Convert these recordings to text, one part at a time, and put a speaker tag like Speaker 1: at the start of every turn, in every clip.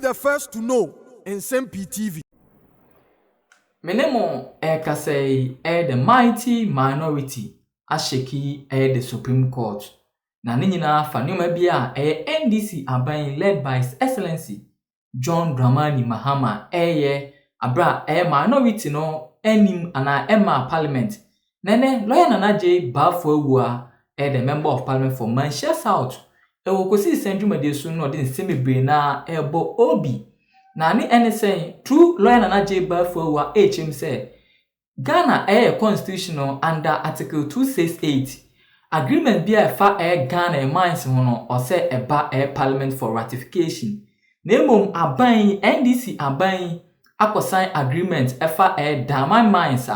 Speaker 1: the first to know Nsem-Pii TV.
Speaker 2: Menemo kasei the mighty minority Sh0ck the Supreme Court. Na ninyina fa nyoma bia NDC aban led by His Excellency John Dramani Mahama abra minority no enim ana Emma Parliament. Nene lawyer Nana J Bafowua the member of Parliament for Manchester South. Kosi senjuma de su no de Nsem-Pii na ebo obi. Na ni NSA true lawyer Nana J Bafowua HM say Ghana constitutional under Article 268. Agreement be a fa Ghana mines hono or say eba Parliament for ratification. Nemum aban NDC aban sign agreement efa Daman mines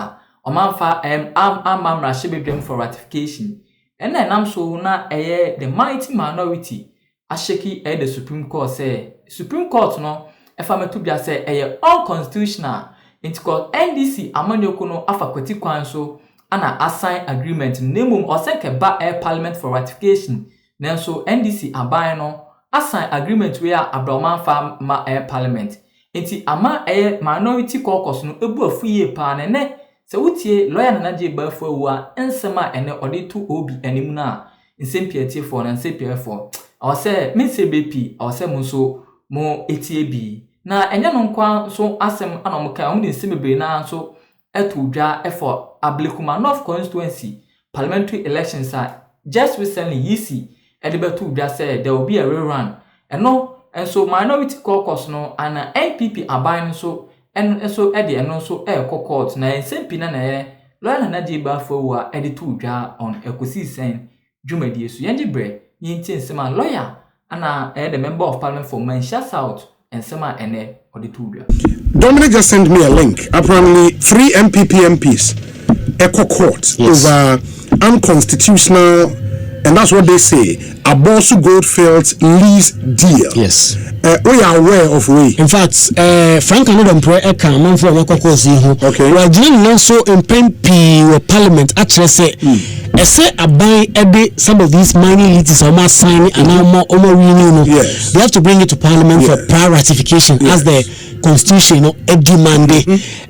Speaker 2: omanfa amamra shebedem for ratification. And then I'm so na the mighty minority Sh0ck the Supreme Court say Supreme Court no efa metubia say unconstitutional into court NDC amanyoko no afakwati kwan so ana assign agreement nemum osenke ba Parliament for ratification nanso NDC aban no assign agreement where Abraman fa ma Parliament enti ama minority caucus no ebu afuye pa ne se wutie lawyer Nana J Bafowua ensema ene ode to obi anim na Nsem-Pii for na Nsem-Pii for I say me CBP I say munso mo etie bi na enya no nkwa so asem anomka omu Nsem-Pii na so etudwa for Ablekuma North constituency parliamentary elections just recently yisi edebetudwa say there will be a rerun and so minority caucus no and NPP aban so and so edi eno so court na Nsem-Pii na lawyer Nana J Bafowua editudwa on ekosi sen dwumadi so yenjebre yinti nsema lawyer ana the member of Parliament for Manchester South ensema ene oditudwa.
Speaker 3: Dominic just sent me a link. Apparently 3 MPs echo court over unconstitutional, and that's what they say, Abosu Goldfields lease deal.
Speaker 4: Yes.
Speaker 3: We are aware of we.
Speaker 4: In fact, Frank Anodon Pre Eka man for Echo Court.
Speaker 3: Okay.
Speaker 4: We are doing also in Nsem-Pii Parliament actually say say buy some of these mining leases are signing and now more renewing.
Speaker 3: Yes.
Speaker 4: They have to bring it to Parliament for prior ratification as the Constitution demand.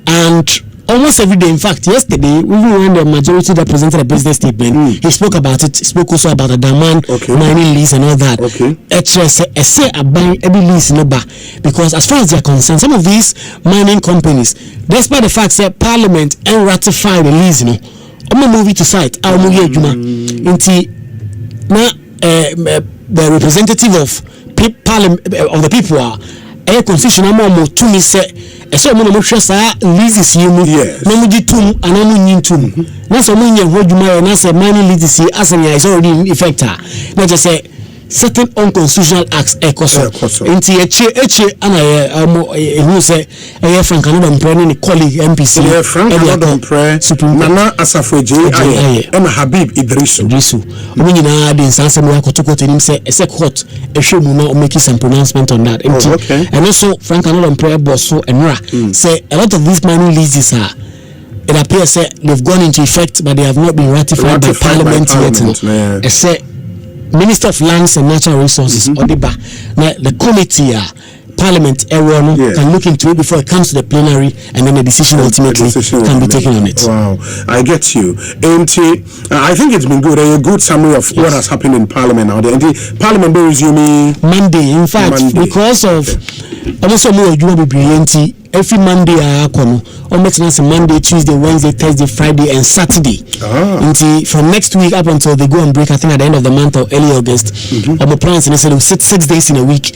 Speaker 4: And almost every day, in fact, yesterday, even when the majority that presented a business statement, he spoke about it. He spoke also about the demand, mining lease and all that. Say buying every lease because as far as they are concerned, some of these mining companies, despite the fact that Parliament and ratify the lease, I'm gonna move it to site. I'll move here, Juma. The representative of Parliament of the people are a constitutional more to me say. So many more leases you no mudi tum and no nin tum. That's a money what you might and say money leases as an is already in effect. Not just say certain unconstitutional acts into and I who say a Frank Anodon Pre colleague MPC
Speaker 3: Frank Anodon Pre Nana Asafweji and Habib Idrisu.
Speaker 4: When you know the instance we are to him say a court a show will make some pronouncement on that. And also Frank Anodon Pre Bosso and Ra say a lot of these mining leases are it appears they've gone into effect but they have not been ratified by Parliament yet. Say Minister of Lands and Natural Resources Odiba now the committee Parliament can look into it before it comes to the plenary and then the decision ultimately can be taken on it.
Speaker 3: Wow, I get you. And I think it's been good. A good summary of what has happened in Parliament now. The Parliament will resume
Speaker 4: Monday. In fact, because of also more you will be brilliant. Every Monday I come on Monday, Tuesday, Wednesday, Thursday, Friday, and Saturday. Until from next week up until they go on break, I think at the end of the month or early August. I'm plans and they sit 6 days in a week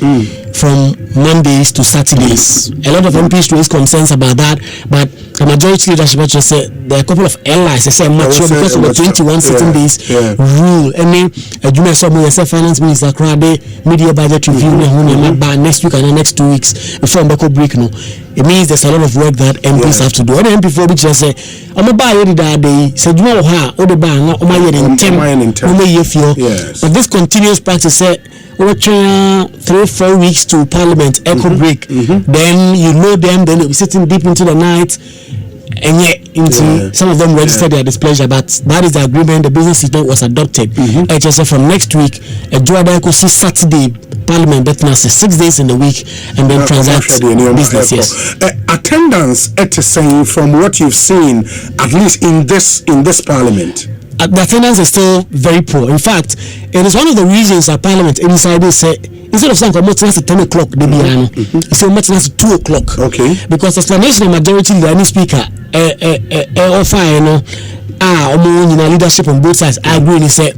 Speaker 4: from Mondays to Saturdays. A lot of MPs raise concerns about that, but the majority leadership just said there are a couple of allies. They say much because of the 21 sitting days rule. And then you may say finance minister Krade media budget review next week and the next 2 weeks before Mbeko break. No, it means there's a lot of work that MPs have to do. And the MP for which just say, I'm a buy it that day. Said you know how or the bar not my year in 10 but this continuous practice say 3-4 weeks to Parliament echo break. Then you know them, then they'll be sitting deep into the night. and yet some of them registered their displeasure, but that is the agreement. The business system was adopted. HSF from next week, a Jordan could see Saturday Parliament bet now 6 days in the week and then transact business. Yes.
Speaker 3: Attendance at saying from what you've seen, at least in this Parliament.
Speaker 4: The attendance is still very poor. In fact, it is one of the reasons that Parliament inside say instead of saying much at 10 o'clock, they be it's much at 2 o'clock.
Speaker 3: Okay.
Speaker 4: Because explanation majority the any speaker offer leadership on both sides. I agree. He said,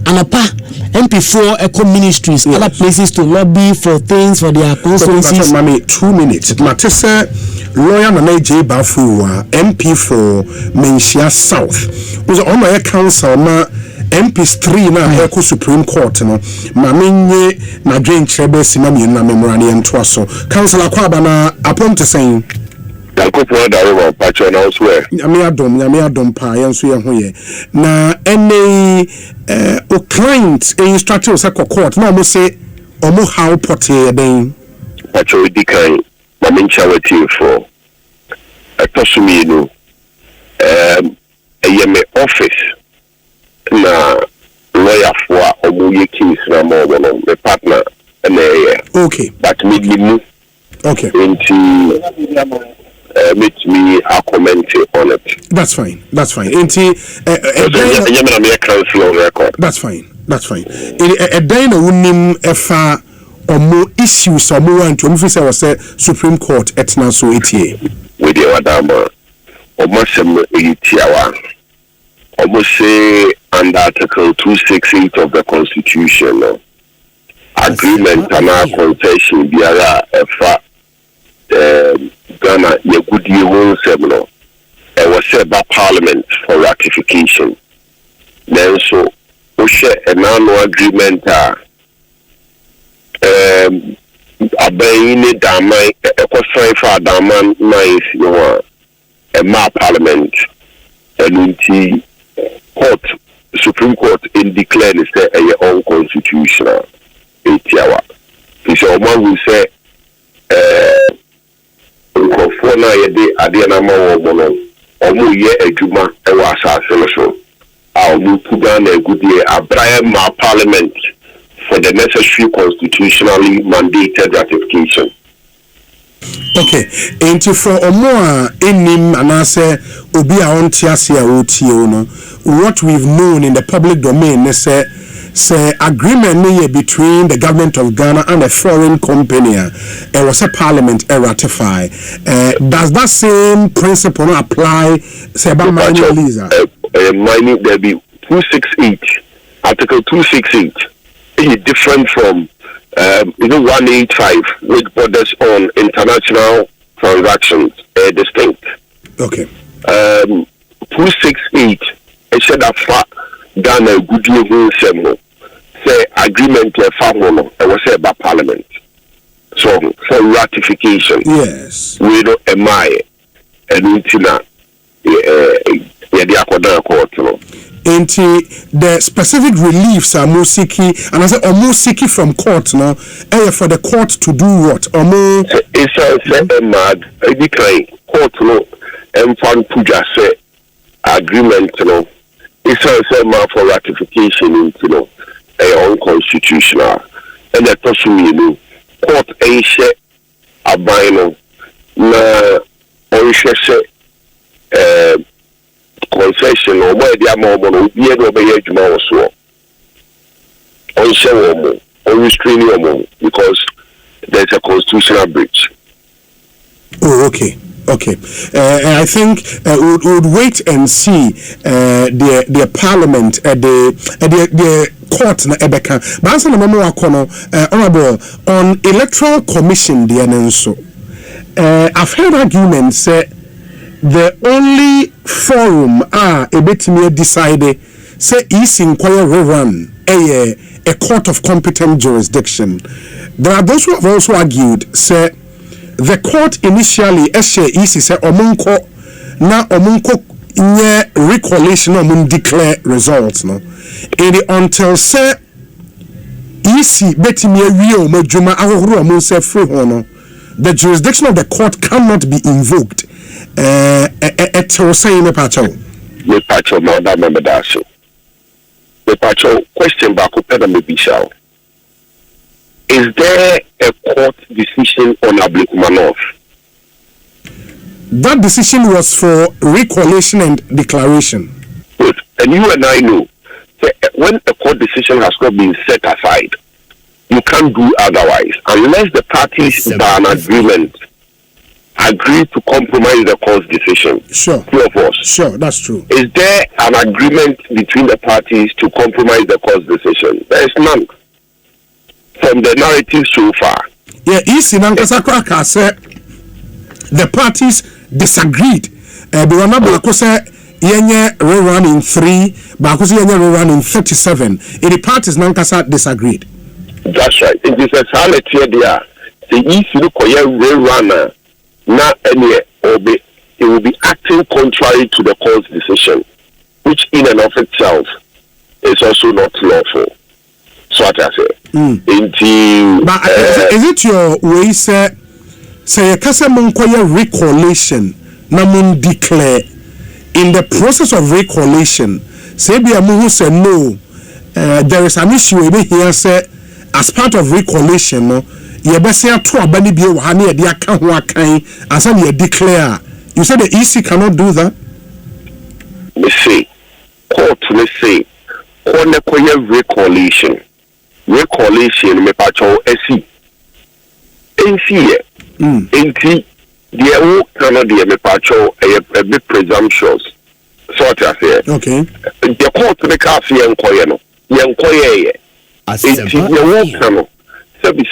Speaker 4: Anapa MP4 eco ministries, other places to lobby for things for their constituencies.
Speaker 3: 2 minutes. Matisse lawyer Nana J. Bafua, MP for Menchia South, was on my council. MPs 3 na Eco Supreme Court no mamenye na dwen chebe simami na memorani entwaso councilor kwaba na appoint saying
Speaker 5: Yakopo dawo pacho na oswe
Speaker 3: nyame adom pa yenso ye ho ye na any o client instructor say court na mo say omo how porte den
Speaker 5: pacho dikan mamencha wati for atosumi no eyeme office na lawyer for omuye case na mo no me partner na
Speaker 3: okay
Speaker 5: but me
Speaker 3: okay
Speaker 5: into meet me a comment on it.
Speaker 3: That's fine into
Speaker 5: council record.
Speaker 3: That's fine a day na wonim efa omo issues omo want to say was Supreme Court etna so etie
Speaker 5: with the wadama omo sem etiawa omo say under Article 268 of the Constitution agreement and concession biara efa Ghana Yagudi won seminal was said by Parliament for ratification. Then so we share a no agreement abayini damai ekosai for daman nice you a map Parliament and the court Supreme Court in declare is a unconstitutional etiawa. This is one who say for na yede ade na ma wo no omo ye adwuma e wa asase so omo kuda na egudie abraham ma Parliament for the necessary constitutionally mandated ratification.
Speaker 3: Okay, into for omo enim anase obi a onti ase a otie no what we've known in the public domain is say agreement between the government of Ghana and a foreign company was a Parliament ratify. Does that same principle apply say about mining Lisa?
Speaker 5: Mining there be 268 Article 268 is different from 185 which borders on international transactions distinct.
Speaker 3: Okay.
Speaker 5: 268 it said that Ghana good year say agreement famono I was said by Parliament. So for ratification,
Speaker 3: yes,
Speaker 5: we don't admire and utina court.
Speaker 3: Into the specific reliefs are musiki and I say musiki from court no for the court to do what
Speaker 5: it's a mad court no and fan puja say agreement no it's a for ratification into unconstitutional and that person you court a share a bino na or share concession or where they are more be able to be more so on share or restraining because there's a constitutional breach.
Speaker 3: Oh, okay. I think we would wait and see the Parliament the court na ebeka. But answer na memo akono honorable on electoral commission the anenso. I've heard arguments say the only forum ebetimi decided say is inquire run a court of competent jurisdiction. There are those who have also argued say the court initially EC say omunko nye recollection declare results no until say EC betimi awie omajuma ahohoro omun say free ho no the jurisdiction of the court cannot be invoked ɛtew sɛn me pacho
Speaker 5: ma da member da so me pacho question back up na me bisha. Is there a court decision on Ablekumanov?
Speaker 3: That decision was for recollation and declaration.
Speaker 5: Good. And you and I know that when a court decision has not been set aside, you can't do otherwise unless the parties by an agreement agree to compromise the court's decision.
Speaker 3: Sure.
Speaker 5: Two of us.
Speaker 3: Sure, that's true.
Speaker 5: Is there an agreement between the parties to compromise the court's decision? There is none. From the narrative so far.
Speaker 3: Yeah, Isi Nankasakra said the parties disagreed. Biwana Bako said Yenye rerun in 3, Bakusi Yenye rerun in 37. The parties Nankasa disagreed.
Speaker 5: That's right. It is a reality there. The Isi Lukoye rerunner na any it will be acting contrary to the court's decision, which in and of itself is also not lawful. So what I say.
Speaker 3: But is it your way say a kasa monkoye recollation na mun declare in the process of recollation say be a muhu say no there is an issue we here say as part of recollation no ye be say to abani bi wa na ye de aka ho akan asa na ye declare. You say the EC cannot do that?
Speaker 5: Me say court me say koye recollation me pacho esi NC enti the wo cannot the me pacho a bit presumptuous. So what I say.
Speaker 3: Okay.
Speaker 5: The court me ka fi enkoye no ye enti the wo cannot sebi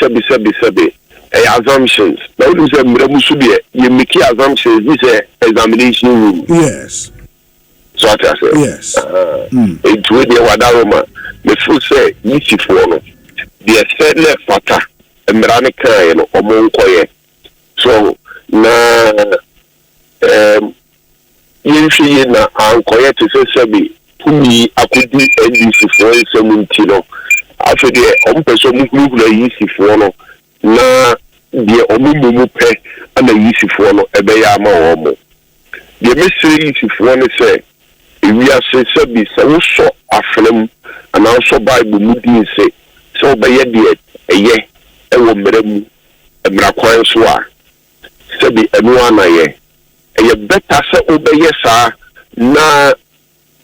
Speaker 5: assumptions. Now you say mremusu be you make assumptions this examination room.
Speaker 3: Yes.
Speaker 5: So what I say.
Speaker 3: Yes.
Speaker 5: Enti we dey wadaroma me feel say yisi for no the said le fata emrane kan no omonkoye so na yinhwe na ankoye to say be tumi akudi NDC for semunti no after the ompeso mukulu yisi for no na the omumumu pe ana yisi for no ebe ya ma omo the mystery yisi for no say we are say be so aflem and also Bible mudin say so be ye eye ewo mremu emrakwan so a say be enu anaye eye better say obeye sa na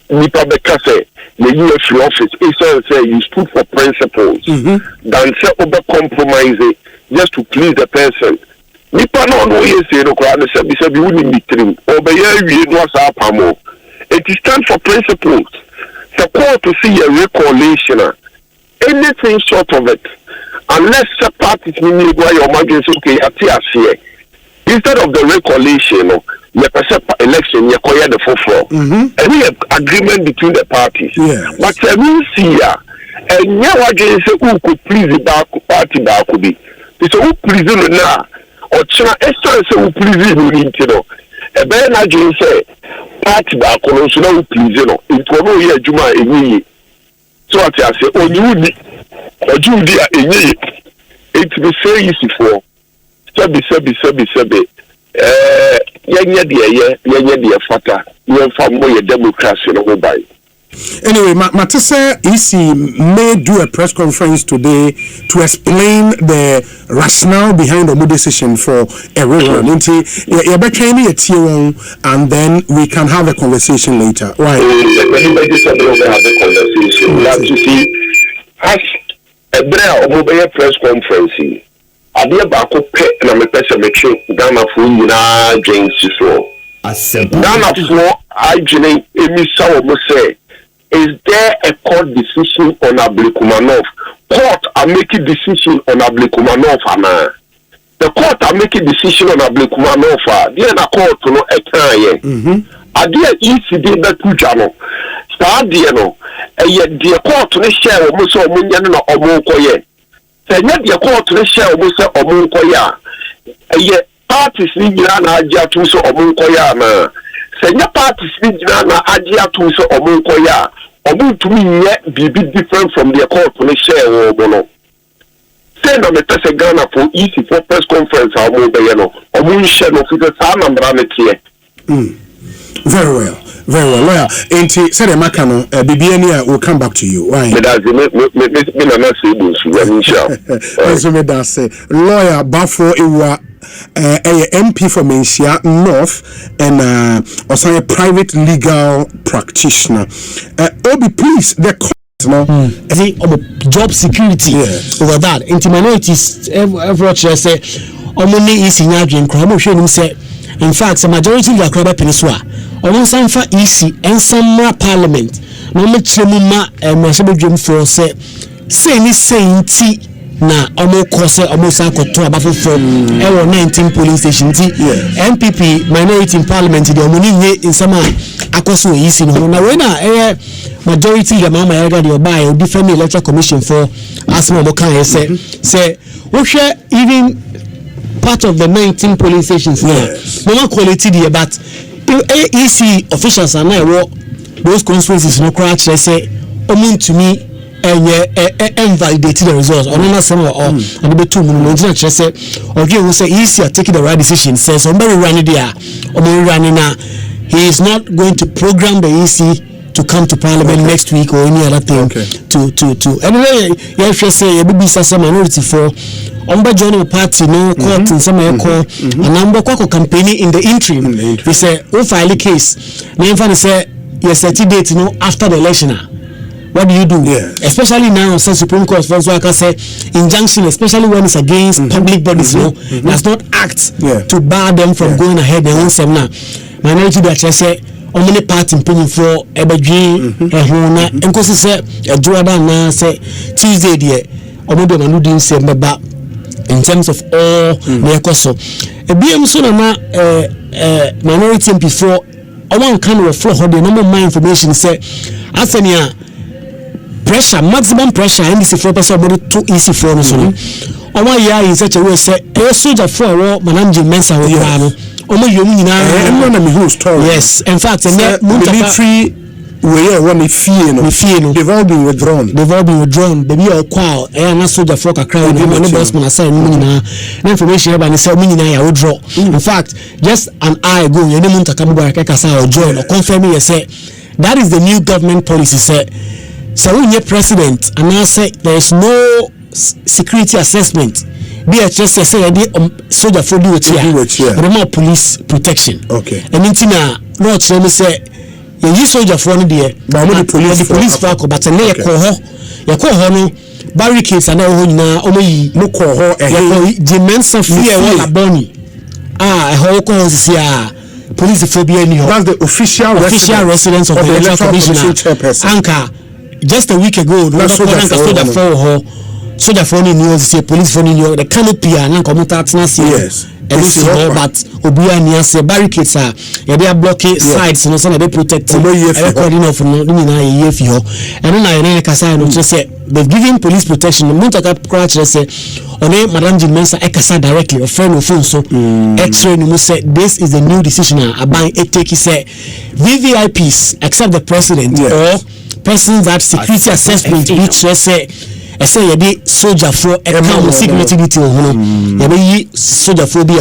Speaker 5: nipa beka say the US office is say you stood for principles than say obe compromise it just to please the person nipa no ye say no kwa say be we need mitrim obeye wie no sa pamo it stands for principles. The court to see a recollation, anything short of it, unless the parties need your emergency, okay, instead of the recollation, the election, you acquire the full floor. And we have agreement between the parties.
Speaker 3: Yes.
Speaker 5: But we see and now again say who could please the party back could be. So who please you now? Or China essence who please you know. A better again say party back on so now please you know. It will no year Juma in. So what I say, oh you need or Julia in it will say easy for sabi yanya dia fata you from more democracy no buy.
Speaker 3: Anyway, Matisse EC may do a press conference today to explain the rationale behind the decision for a rerun. And then we can have a conversation later. Why?
Speaker 5: Anybody have a conversation. We have to see as a mobile press conference. I be about to pay and I'm a person making Ghana for James so. Ghana for I Jenny Emisa say. Is there a court decision on Ablekumanov? Court are making decision on Ablekumanov, Anna. The court are making decision on Ablekumanov. They are court to no ekanye. Adia isi de betu jano. Sa de no. Eye de court to share omo so omo nya na omo koye. Se nya de court to share omo so omo koye. Eye parties ni nyina na agia tu so omo koye na. Se nya parties ni nyina na agia tu so omo koye. Obu to me be different from the court to share or bono. Say no me pese Ghana for easy for press conference or mo be no. Obu share no fi sa na mbra me tie.
Speaker 3: Very well. Lawyer, enti said the makano BBN will come back to you. Why? Lawyer Bafo Iwa MP for Mensia North and also a private legal practitioner. Obi, please, the
Speaker 4: job security over that. Into minorities, everyone say, Omoni is in Adrian Cramo, showing say, in fact, the majority of the Crabba Peninsula, almost some for easy and some more parliament. No much Muma and Massabe Dream for say any saying tea na almost cause almost a battle from 19 polling station tea. MPP minority in parliament, the Omoni in some Akoso easy. No, when majority the mama area the buy or different electoral commission for asthma bokan say we share even part of the 19 polling stations now. No quality there, but AEC officials are now those constituencies no crash say to me and validated the results or not some or and the two months say okay we say EC are taking the right decision says somebody running there or running now he is not going to program the EC to come to parliament next week or any other thing to anyway you should say a baby some minority for joining party no court in some call a number of campaigning in the interim we say file a case name say yes 30 days after the election. What do you do? Especially now, since Supreme Court, for I can say injunction, especially when it's against public bodies, does not act to bar them from going ahead their own seminar. Minority that say only party paying for Ebeji, and because say a Jordan say Tuesday there, Omodo Manudin say back in terms of all their cost. A BM so na minority before one kind of floor, the number of information say Asenia. Pressure, maximum pressure, NDC 4% about 2 easy for us. Our year in such a way, say, a soldier for a managing Mensa or Yorano. Yes, in fact, the military they've all been withdrawn. Baby or qual, and a soldier for a crowd, and the bossman assigned information about the ceremony. I would draw. In fact, just an hour ago, you didn't to come back or join or confirm me. Say that is the new government policy. Say. So when you're president and I say there is no security assessment, be a just say soldier for do it here, but more police protection.
Speaker 3: Okay.
Speaker 4: And in Tina, no, let me say, you soldier for the police falco, but a near call no barricades and now only no call the men's fear a bonnie. A whole cause here. Police phobia.
Speaker 3: That's the official
Speaker 4: residence of the electoral commissioner. Anchor. Just a week ago, soldier phone in New York, police phone in New York, the canopy and
Speaker 3: yes.
Speaker 4: But Obiania say barricades are they are blocking sides, no they protect recording of and then I just say they've given police protection. The Muntaka crash say on Madame Jimensa Ekasa directly or friend of phone so X-ray no say this is the new decision about it take say VVIPs except the president or persons that security assessment which say I say you be soldier for a count security detail you be soldier for be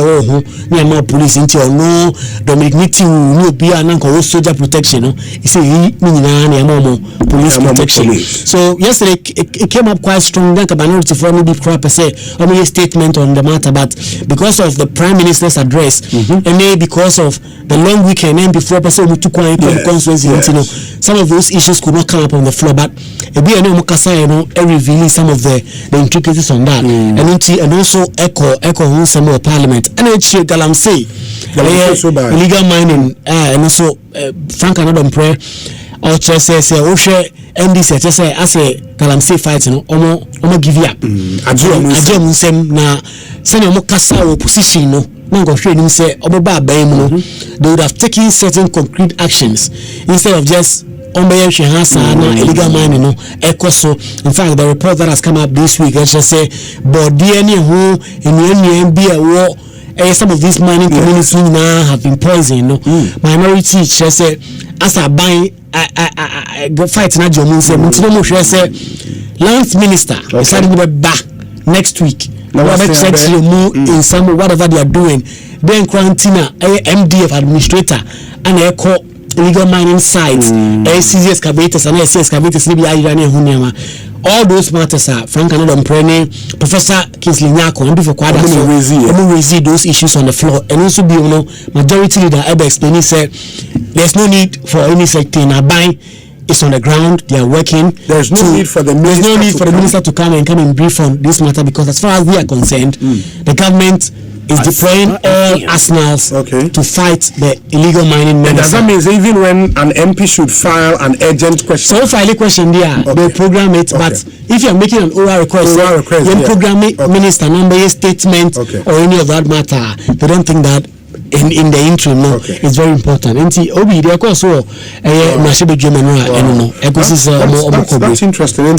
Speaker 4: near more police into no Dominic meeting no be an uncle soldier protection you say near more police protection. So yesterday it came up quite strong like a minority for maybe crap say only a statement on the matter, but because of the Prime Minister's address and maybe because of the long weekend and before person we took one some of those issues could not come up on the floor, but it be revealing some of the intricacies on that and also echo some more parliament and it's Galam say illegal mining and also Frank another prayer or just say NDC just say as a Galamsey fight omo give you up ajom nsem na send omo kasa opposition no go him say omoba abaim they would have taken certain concrete actions instead of just illegal mining in fact the report that has come up this week I just say but DNA who in be a war some of these mining communities now have been poisoned minority just say as I buy go fight na jomo say say lands minister decided to be back next week whatever checks you move in some whatever they are doing. Then quarantine MDF administrator and a call illegal mining sites, ACZ excavators and AC excavators. All those matters are Frank and Professor Kingsley Nyako and before quite raise those issues on the floor and also be majority leader ever explaining said there's no need for any sector in a buy. It's on the ground. They are working.
Speaker 3: There's no need for the minister
Speaker 4: to come and brief on this matter because, as far as we are concerned, the government is deploying all arsenals to fight the illegal mining.
Speaker 3: Does that mean even when an MP should file an urgent question?
Speaker 4: So file a question there, they program it. But if you are making an oral request, you program it, minister number, statement, or any of that matter. They don't think that. In the interim, it's very important. And see, Obi, they are also
Speaker 3: that's interesting.